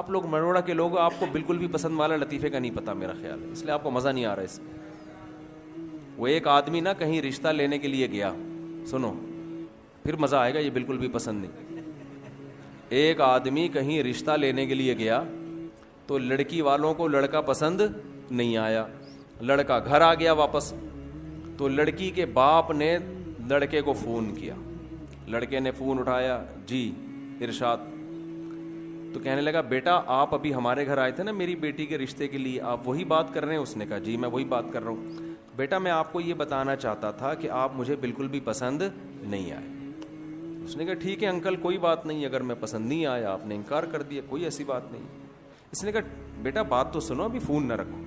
آپ لوگ مروڑا کے لوگ, آپ کو بالکل بھی پسند والا لطیفے کا نہیں پتا میرا خیال ہے, اس لیے آپ کو مزہ نہیں آ رہا اس میں. وہ ایک آدمی نا کہیں رشتہ لینے کے لیے گیا, سنو پھر مزہ آئے گا, یہ بالکل بھی پسند نہیں. ایک آدمی کہیں رشتہ لینے کے لیے گیا تو لڑکی والوں کو لڑکا پسند نہیں آیا, لڑکا گھر آ گیا واپس. تو لڑکی کے باپ نے لڑکے کو فون کیا, لڑکے نے فون اٹھایا, جی ارشاد. تو کہنے لگا بیٹا آپ ابھی ہمارے گھر آئے تھے نا میری بیٹی کے رشتے کے لیے, آپ وہی بات کر رہے ہیں؟ اس نے کہا جی میں وہی بات کر رہا ہوں. بیٹا میں آپ کو یہ بتانا چاہتا تھا کہ آپ مجھے بالکل بھی پسند نہیں آئے. اس نے کہا ٹھیک ہے انکل کوئی بات نہیں, اگر میں پسند نہیں آیا, آپ نے انکار کر دیا, کوئی ایسی بات نہیں. اس نے کہا بیٹا بات تو سنو, ابھی فون نہ رکھو.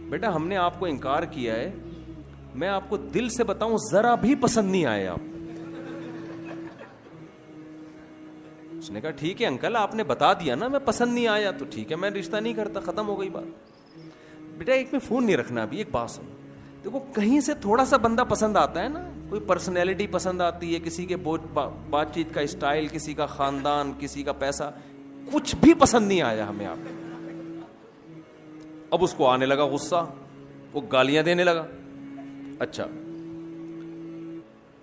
بیٹا ہم نے آپ کو انکار کیا ہے, میں آپ کو دل سے بتاؤں ذرا بھی پسند نہیں آئے آپ. اس نے کہا ٹھیک ہے انکل آپ نے بتا دیا نا, میں پسند نہیں آیا تو ٹھیک ہے میں رشتہ نہیں کرتا, ختم ہو گئی بات. بیٹا ایک میں فون نہیں رکھنا ابھی, ایک بات سنو. دیکھو کہیں سے تھوڑا سا بندہ پسند آتا ہے نا, کوئی پرسنالٹی پسند آتی ہے, کسی کے بات چیت کا اسٹائل, کسی کا خاندان, کسی کا پیسہ, کچھ بھی پسند نہیں آیا ہمیں آپ. اب اس کو آنے لگا غصہ, وہ گالیاں دینے لگا. اچھا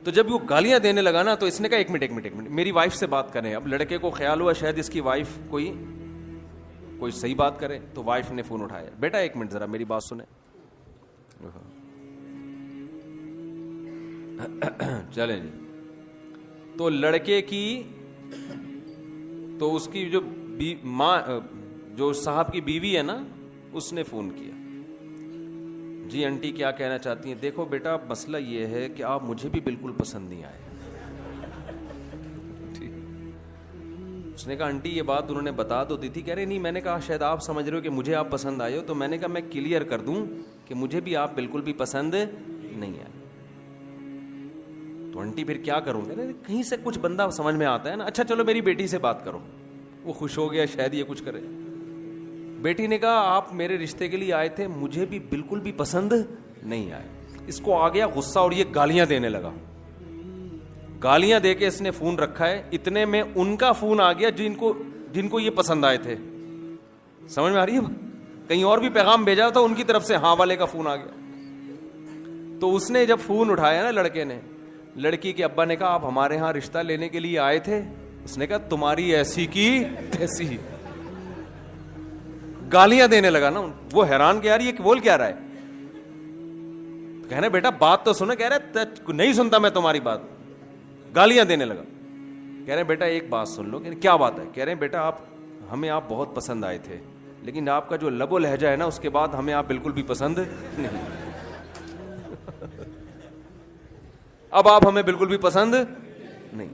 تو جب وہ گالیاں دینے لگا نا تو اس نے کہا ایک منٹ میری وائف سے بات کریں. اب لڑکے کو خیال ہوا شاید اس کی وائف کوئی صحیح بات کرے, تو وائف نے فون اٹھایا, بیٹا ایک منٹ ذرا میری بات سنیں. چلیں جی. تو لڑکے کی تو اس کی جو ماں جو صاحب کی بیوی ہے نا, اس نے فون کیا, جی آنٹی کیا کہنا چاہتی ہیں؟ دیکھو بیٹا مسئلہ یہ ہے کہ آپ مجھے بھی بالکل پسند نہیں آئے. اس نے کہا آنٹی یہ بات انہوں نے بتا تو دی تھی. کہہ رہے نہیں, میں نے کہا شاید آپ سمجھ رہے ہو کہ مجھے آپ پسند آئے ہو, تو میں نے کہا میں کلیئر کر دوں کہ مجھے بھی آپ بالکل بھی پسند نہیں آئے. تو آنٹی پھر کیا کروں؟ کہہ رہے کہیں سے کچھ بندہ سمجھ میں آتا ہے نا, اچھا چلو میری بیٹی سے بات کرو. وہ خوش ہو گیا شاید یہ کچھ کرے. بیٹی نے کہا آپ میرے رشتے کے لیے آئے تھے, مجھے بھی بالکل بھی پسند نہیں آئے. اس کو آ گیا غصہ اور یہ گالیاں دینے لگا. گالیاں دے کے اس نے فون رکھا ہے. اتنے میں ان کا فون آ گیا جن کو یہ پسند آئے تھے. سمجھ میں آ رہی ہے؟ کہیں اور بھی پیغام بھیجا تھا ان کی طرف سے, ہاں والے کا فون آ گیا. تو اس نے جب فون اٹھایا نا لڑکے نے, لڑکی کے ابا نے کہا آپ ہمارے ہاں رشتہ لینے کے لیے آئے تھے؟ اس نے کہا تمہاری ایسی کی تیسی. گالیاں دینے لگا نا. وہ حیران کہ یار یہ بول کیا رہا ہے. کہنا بیٹا بات تو سنو. کہہ رہے نہیں سنتا میں تمہاری بات. گالیاں دینے لگا. کہہ رہے بیٹا ایک بات سن لو. کیا بات ہے؟ کہہ رہے بیٹا ہمیں آپ بہت پسند آئے تھے, لیکن آپ کا جو لب و لہجہ ہے نا اس کے بعد ہمیں آپ بالکل بھی پسند نہیں. اب آپ ہمیں بالکل بھی پسند نہیں.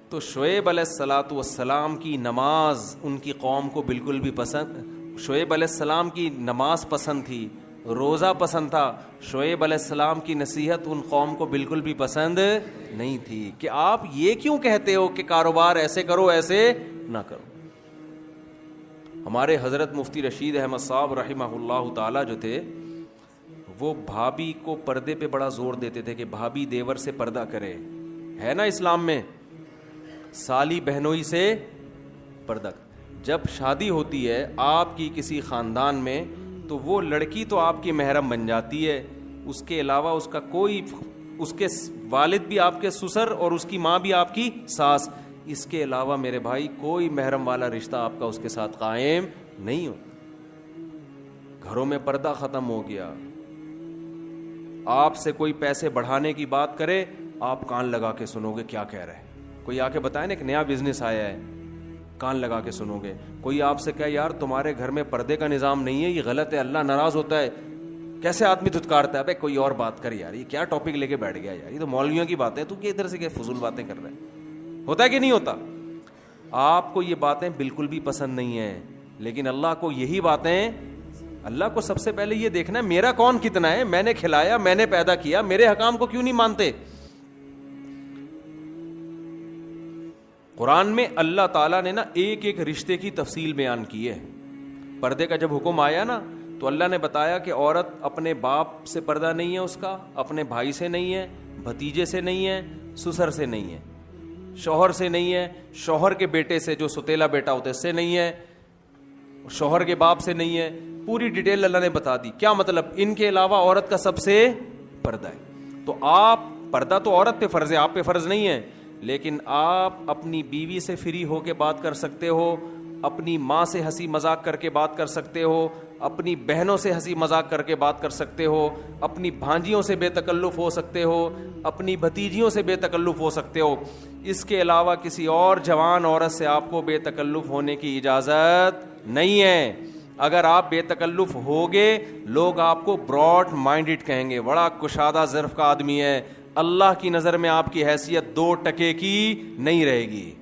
تو شعیب علیہ الصلاۃ والسلام کی نماز ان کی قوم کو بالکل بھی پسند. شعیب علیہ السلام کی نماز پسند تھی, روزہ پسند تھا. شعیب علیہ السلام کی نصیحت ان قوم کو بالکل بھی پسند نہیں تھی کہ آپ یہ کیوں کہتے ہو کہ کاروبار ایسے کرو ایسے نہ کرو. ہمارے حضرت مفتی رشید احمد صاحب رحمہ اللہ تعالی جو تھے, وہ بھابھی کو پردے پہ بڑا زور دیتے تھے کہ بھابھی دیور سے پردہ کرے. ہے نا اسلام میں سالی بہنوئی سے پردہ. جب شادی ہوتی ہے آپ کی کسی خاندان میں تو وہ لڑکی تو آپ کی محرم بن جاتی ہے, اس کے علاوہ اس کا کوئی, اس کے والد بھی آپ کے سسر اور اس کی ماں بھی آپ کی ساس, اس کے علاوہ میرے بھائی کوئی محرم والا رشتہ آپ کا اس کے ساتھ قائم نہیں ہو. گھروں میں پردہ ختم ہو گیا. آپ سے کوئی پیسے بڑھانے کی بات کرے آپ کان لگا کے سنو گے کیا کہہ رہے ہیں. کوئی آ کے بتائے نا ایک نیا بزنس آیا ہے, کان لگا کے سنو گے. کوئی آپ سے کہے یار تمہارے گھر میں پردے کا نظام نہیں ہے, یہ غلط ہے, اللہ ناراض ہوتا ہے, کیسے آدمی دھتکارتا ہے. بھائی کوئی اور بات کر یار, یہ کیا ٹاپک لے کے بیٹھ گیا یار, یہ تو مولویوں کی باتیں, تو ادھر سے کیا فضول باتیں کر رہے ہیں. ہوتا ہے کہ نہیں ہوتا؟ آپ کو یہ باتیں بالکل بھی پسند نہیں ہیں, لیکن اللہ کو یہی باتیں, اللہ کو سب سے پہلے یہ دیکھنا ہے میرا کون کتنا ہے, میں نے کھلایا, میں نے پیدا کیا, میرے حکام کو کیوں نہیں مانتے. قرآن میں اللہ تعالیٰ نے نا ایک ایک رشتے کی تفصیل بیان کی ہے. پردے کا جب حکم آیا نا تو اللہ نے بتایا کہ عورت اپنے باپ سے پردہ نہیں ہے, اس کا اپنے بھائی سے نہیں ہے, بھتیجے سے نہیں ہے, سسر سے نہیں ہے. شوہر سے نہیں ہے, شوہر کے بیٹے سے جو ستیلا بیٹا ہوتا ہے اس سے نہیں ہے, شوہر کے باپ سے نہیں ہے. پوری ڈیٹیل اللہ نے بتا دی. کیا مطلب؟ ان کے علاوہ عورت کا سب سے پردہ ہے. تو آپ پردہ تو عورت پہ فرض ہے, آپ پہ فرض نہیں ہے, لیکن آپ اپنی بیوی سے فری ہو کے بات کر سکتے ہو, اپنی ماں سے ہنسی مذاق کر کے بات کر سکتے ہو, اپنی بہنوں سے ہنسی مذاق کر کے بات کر سکتے ہو, اپنی بھانجیوں سے بے تکلف ہو سکتے ہو, اپنی بھتیجیوں سے بے تکلف ہو سکتے ہو. اس کے علاوہ کسی اور جوان عورت سے آپ کو بے تکلف ہونے کی اجازت نہیں ہے. اگر آپ بے تکلف ہوگے لوگ آپ کو براڈ مائنڈڈ کہیں گے, بڑا کشادہ ظرف کا آدمی ہے. اللہ کی نظر میں آپ کی حیثیت 2% کی نہیں رہے گی.